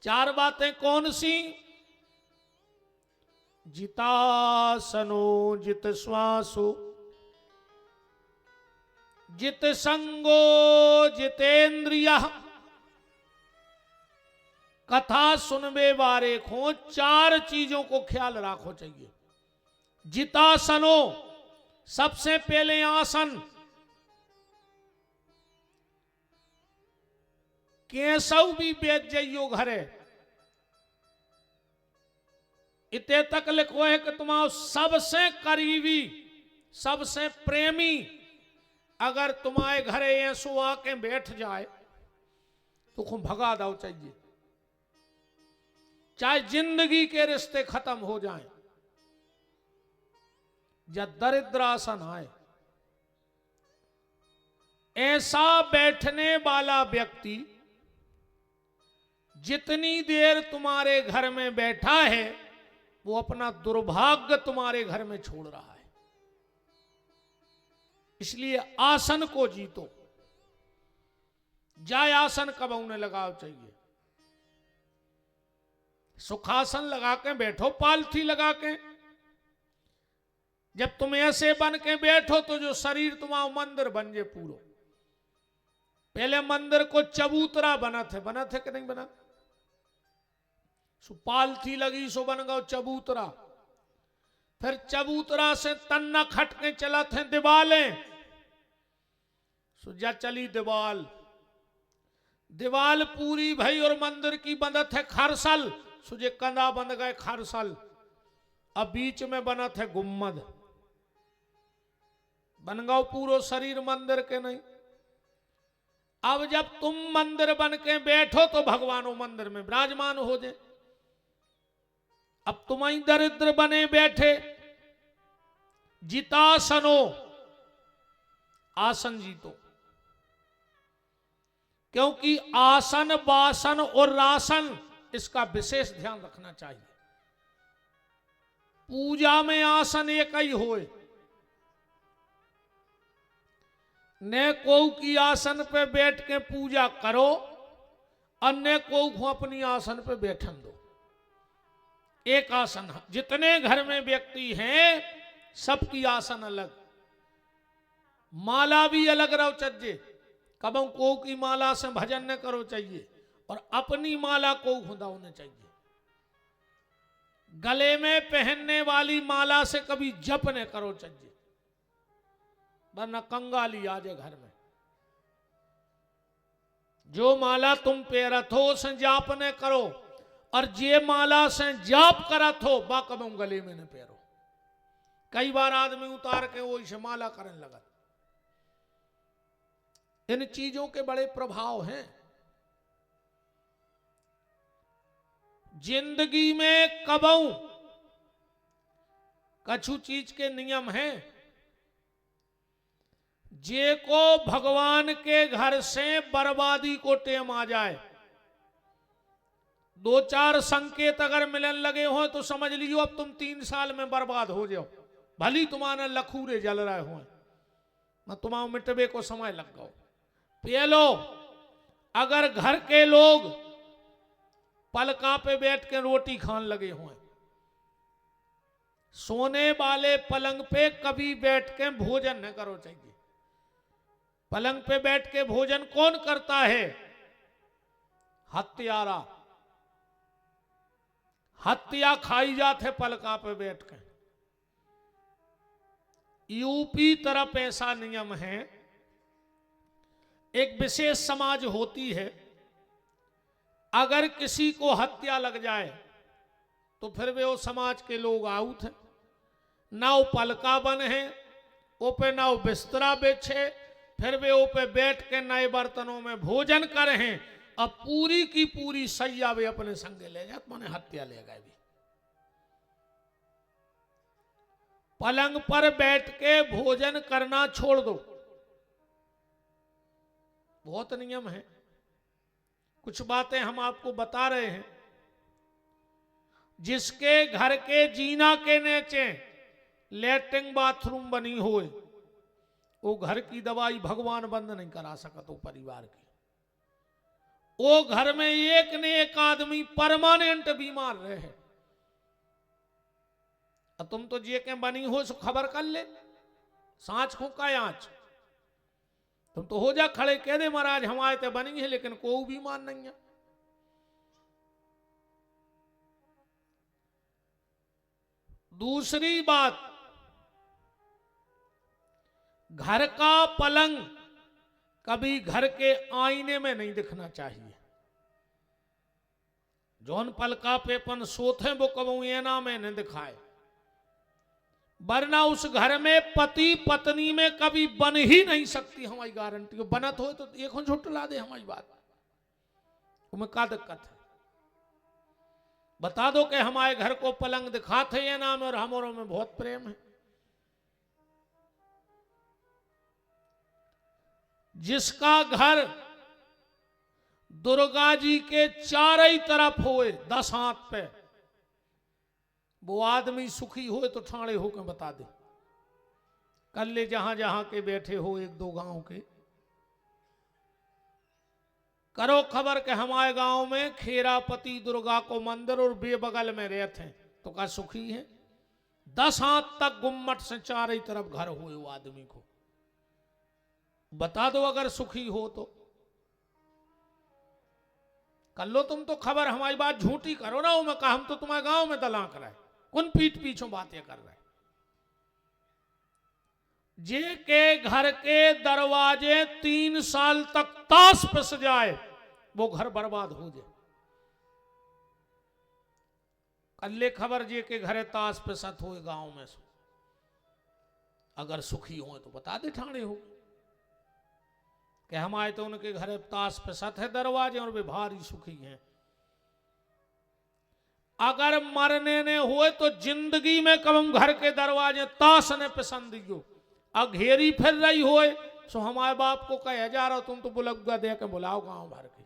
चार बातें कौन सी? जितासनो जित श्वासो जित संगो जितेंद्रिय कथा सुनबे बारे खो। चार चीजों को ख्याल रखो चाहिए। जितासनो, सबसे पहले आसन। केसव भी बेच जाइयो घरे, इतने तक लिखो है कि तुम्हारा सबसे करीबी, सबसे प्रेमी अगर तुम्हारे घरे ऐसो आके बैठ जाए तो खूब भगा दो चाहिए, चाहे जिंदगी के रिश्ते खत्म हो जाएं। जब दरिद्रासन आए, ऐसा बैठने वाला व्यक्ति जितनी देर तुम्हारे घर में बैठा है वो अपना दुर्भाग्य तुम्हारे घर में छोड़ रहा है। इसलिए आसन को जीतो। जाय आसन कब उन्हें लगाओ चाहिए। सुखासन लगा के बैठो, पालथी लगा के। जब तुम ऐसे बन के बैठो तो जो शरीर तुम्हारा मंदिर बन जाए पूरो। पहले मंदिर को चबूतरा बना थे कि नहीं बना? सो पालथी लगी सो बन गो चबूतरा। फिर चबूतरा से तन्ना खट के चला थे दीवालें, सो जा चली दीवाल। दीवाल पूरी भई और मंदिर की बंदत है खरसल, सो जे कंधा बंद गए खरसल। अब बीच में बना थे गुम्मद, बन गो पूरो शरीर मंदिर के नहीं। अब जब तुम मंदिर बन के बैठो तो भगवानो मंदिर में विराजमान हो जाए। अब तुम ही दरिद्र बने बैठे। जितासनो, आसन जीतो। क्योंकि आसन, वासन और रासन, इसका विशेष ध्यान रखना चाहिए। पूजा में आसन एक ही होए, ने को की आसन पे बैठ के पूजा करो, अन्य को अपनी आसन पे बैठन दो। एक आसन, जितने घर में व्यक्ति हैं सबकी आसन अलग। माला भी अलग रहो चाहिए। कबों को की माला से भजन न करो चाहिए और अपनी माला को खुदा होने चाहिए। गले में पहनने वाली माला से कभी जप न करो चाहिए, वरना कंगाली आ जाए घर में। जो माला तुम पेरत हो उसे जाप न करो, और जे माला से जाप करत हो बा कबों गले में न पेरो। कई बार आदमी उतार के वो इसे माला करने लगा। इन चीजों के बड़े प्रभाव हैं। जिंदगी में कबों कछु चीज के नियम हैं। जे को भगवान के घर से बर्बादी को टेम आ जाए, दो चार संकेत अगर मिलने लगे हो तो समझ लियो अब तुम 3 साल में बर्बाद हो जाओ। भली तुम्हारे लखूरे जल रहे हो, मैं तुम्हारा मिटबे को समय लग गो। पेलो, अगर घर के लोग पलका पे बैठ के रोटी खान लगे हुए, सोने वाले पलंग पे कभी बैठ के भोजन न करो चाहिए। पलंग पे बैठ के भोजन कौन करता है? हत्यारा। हत्या खाई जाते पलका पे बैठ के। यूपी तरफ ऐसा नियम है, एक विशेष समाज होती है, अगर किसी को हत्या लग जाए तो फिर वे वो समाज के लोग आउट हैं, ना वो पलका बन है वो पे, ना वो बिस्तरा बेचे, फिर वे वो पे बैठ के नए बर्तनों में भोजन करे हैं। अब पूरी की पूरी सैया वे अपने संगे ले जाते, माने हत्या ले गए। भी पलंग पर बैठ के भोजन करना छोड़ दो। बहुत नियम है। कुछ बातें हम आपको बता रहे हैं। जिसके घर के जीना के नीचे लैट्रिन बाथरूम बनी होए, वो घर की दवाई भगवान बंद नहीं करा सकता। परिवार की वो घर में एक ने एक आदमी परमानेंट बीमार रहे। तुम तो जे के बनी हो सो खबर कर ले, सांच को का आँच। तुम तो हो जा खड़े कह दे महाराज हमारे तो बनी है लेकिन कोई बीमार नहीं है। दूसरी बात, घर का पलंग कभी घर के आईने में नहीं दिखना चाहिए। जौन पलका पे अपन सोते वो कबू एना में नहीं दिखाए, वरना उस घर में पति पत्नी में कभी बन ही नहीं सकती। हमारी गारंटी हो, बनत हो तो एक झुट ला दे हमारी बात, तुम्हें क्या दिक्कत है। बता दो कि हमारे घर को पलंग दिखाते ये नाम और हमारों में बहुत प्रेम है। जिसका घर दुर्गा जी के चारों ही तरफ होए 10 हाथ पे, वो आदमी सुखी होए तो ठाणे होकर बता दे। कर ले जहां जहां के बैठे हो, 1-2 गांव के करो खबर के हमारे गांव में खेरापति दुर्गा को मंदिर और बेबगल में रहते हैं, तो क्या सुखी है। 10 हाथ तक गुम्मट से चारों तरफ घर हुए वो आदमी को, बता दो अगर सुखी हो तो। कर लो तुम तो खबर, हमारी बात झूठी करो ना। मैं कहा हम तो तुम्हारे गांव में दलांक रहे, कौन पीठ पीछे बातें कर रहे। जे के घर के दरवाजे 3 साल तक ताश पिस जाए वो घर बर्बाद हो जाए। कल्ले खबर जे के घरे ताश पिसत हो गांव में, अगर सुखी हो तो बता दे ठाणे हो कि हमारे तो उनके घरे ताश पिसत है दरवाजे और वे भारी सुखी हैं। अगर मरने ने हुए तो जिंदगी में कब घर के दरवाजे ताश ने पसंद दियो, घेरी फिर रही होए सो हमारे बाप को कहे जा रहा तुम तो बुलगुआ दे के बुलाओ गांव भर के।